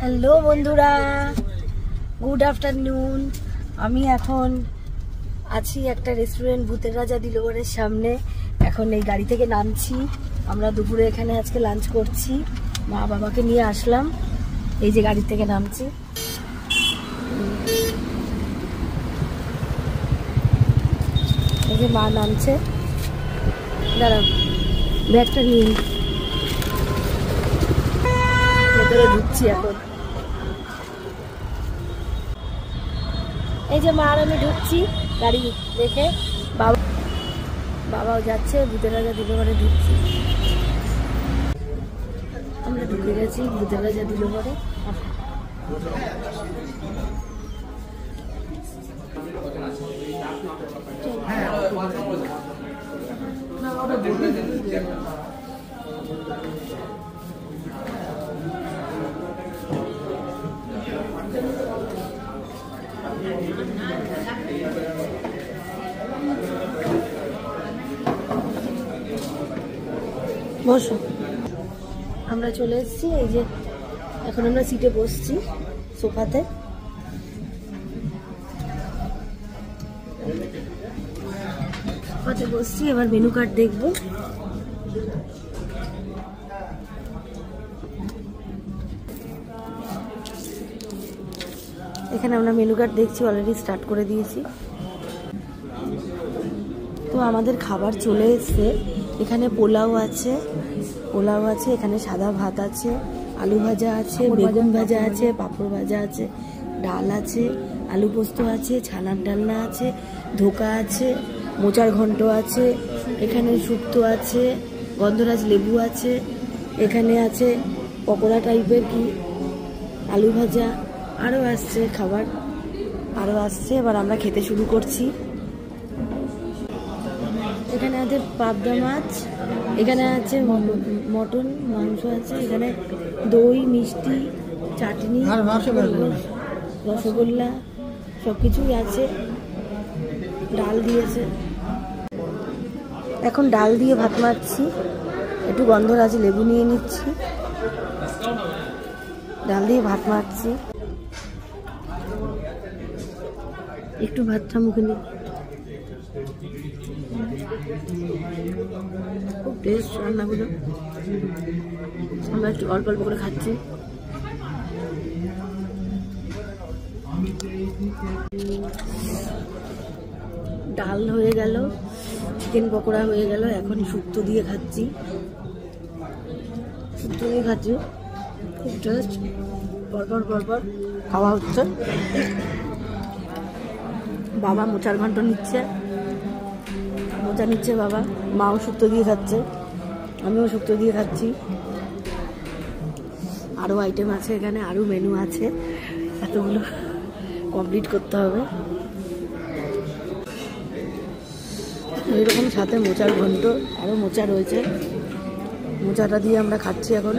Hello বন্ধুরা, good afternoon. আমি এখন আছি একটা রেস্টুরেন্ট ভূতের রাজা দিলবরের সামনে। এখন এই গাড়ি থেকে নামছি। আমরা দুপুরে এখানে আজকে লাঞ্চ করছি। মা বাবাকে নিয়ে আসলাম। এই যে গাড়ি থেকে নামছি। এই যে মা নামছে। দাঁড়াও, ব্যাগটা নিয়ে ভেতরে ঢুকছি এখন। এই যে মা আর আমি ঢুকছি গাড়ি দেখে। বাবাও যাচ্ছে। ভূতের রাজা দিলবরে ঢুকছি। আমরা ঢুকে গেছি ভূতের রাজা দিলবরে। বসো। আমরা চলে এসেছি। এই যে এখন আমরা সিটে বসছি, সোফাতে। সোফাতে বসছি। এবার মেনু কার্ড দেখবো। এখানে আমরা মেনু কার্ড দেখছি, অলরেডি স্টার্ট করে দিয়েছি। তো আমাদের খাবার চলে এসছে। এখানে পোলাও আছে, এখানে সাদা ভাত আছে, আলু ভাজা আছে, বেগুন ভাজা আছে, পাঁপড় ভাজা আছে, ডাল আছে, আলু পোস্ত আছে, ছানার ডালনা আছে, ধোকা আছে, মোচার ঘন্ট আছে, এখানে শুক্তো আছে, গন্ধরাজ লেবু আছে, এখানে আছে পকোড়া টাইপের কি আলু ভাজা, আরও আসছে খাবার, আরও আসছে। এবার আমরা খেতে শুরু করছি। এখানে আছে পাবদা মাছ, এখানে আছে মটন মাংস আছে, এখানে দই, মিষ্টি, চাটনি, রসগোল্লা সব কিছুই আছে। ডাল দিয়েছে। এখন ডাল দিয়ে ভাত মারছি। একটু গন্ধরাজ লেবু নিয়ে নিচ্ছি। ডাল দিয়ে ভাত মারছি। একটু ভাতটা মুখে নিই। খুব টেস্ট রান্নাগুলো। আমরা একটু অল্প অল্প করে খাচ্ছি। ডাল হয়ে গেল, চিকেন পকোড়া হয়ে গেল। এখন শুক্তো দিয়ে খাচ্ছি। খুব টেস্ট। পরপর খাওয়া হচ্ছে। বাবা মোচার ঘন্ট নিচ্ছে, মোচা নিচ্ছে বাবা। মাও শুক্তো দিয়ে খাচ্ছে, আমিও শুক্তো দিয়ে খাচ্ছি। আরও আইটেম আছে এখানে, আরও মেনু আছে। এতগুলো কমপ্লিট করতে হবে। এরকম সাথে মোচার ঘন্ট, আরও মোচা রয়েছে। মোচাটা দিয়ে আমরা খাচ্ছি এখন।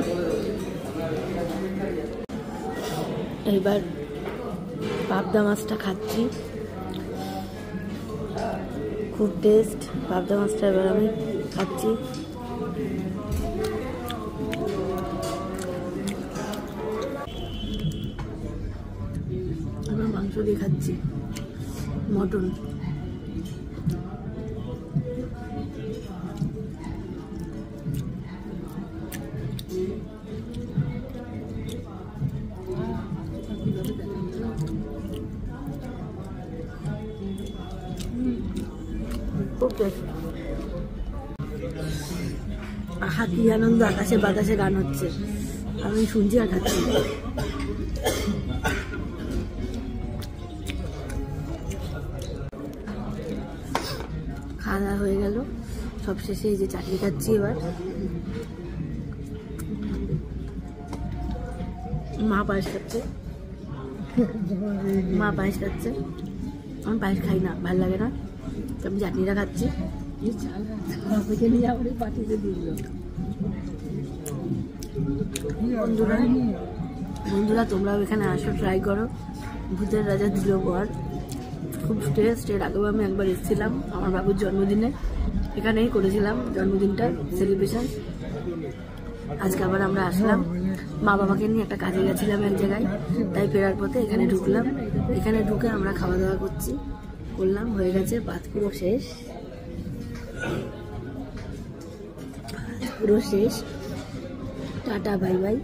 এইবার পাবদা মাছটা খাচ্ছি। খুব টেস্ট পাবদা মাছটা। এবার আমি খাচ্ছি। এবার মাংস দিয়ে খাচ্ছি, মটন। আহা কি আনন্দ! আকাশে বাতাসে গান হচ্ছে, আমি শুনছি আর খাচ্ছি। খাওয়া দাওয়া হয়ে গেল, সব শেষে এই যে চাটনি খাচ্ছি। এবার মা পায়েস খাচ্ছে। আমি পায়েস খাই না, ভালো লাগে না। আমি চাটনিটা খাচ্ছি। বন্ধুরা তোমরাও এখানে আসো, ট্রাই করো। ভূতের রাজা দিলবর খুব টেস্ট। এর আগেও আমি একবার এসেছিলাম আমার বাবুর জন্মদিনে, এখানেই করেছিলাম জন্মদিনটা সেলিব্রেশন। আজকে আবার আমরা আসলাম। মা বাবাকে নিয়ে একটা কাজে গেছিলাম এক জায়গায়, তাই ফেরার পথে এখানে ঢুকলাম। এখানে ঢুকে আমরা খাওয়া দাওয়া করলাম, হয়ে গেছে, ভাত পুরো শেষ, পুরো শেষ। Tata bye bye.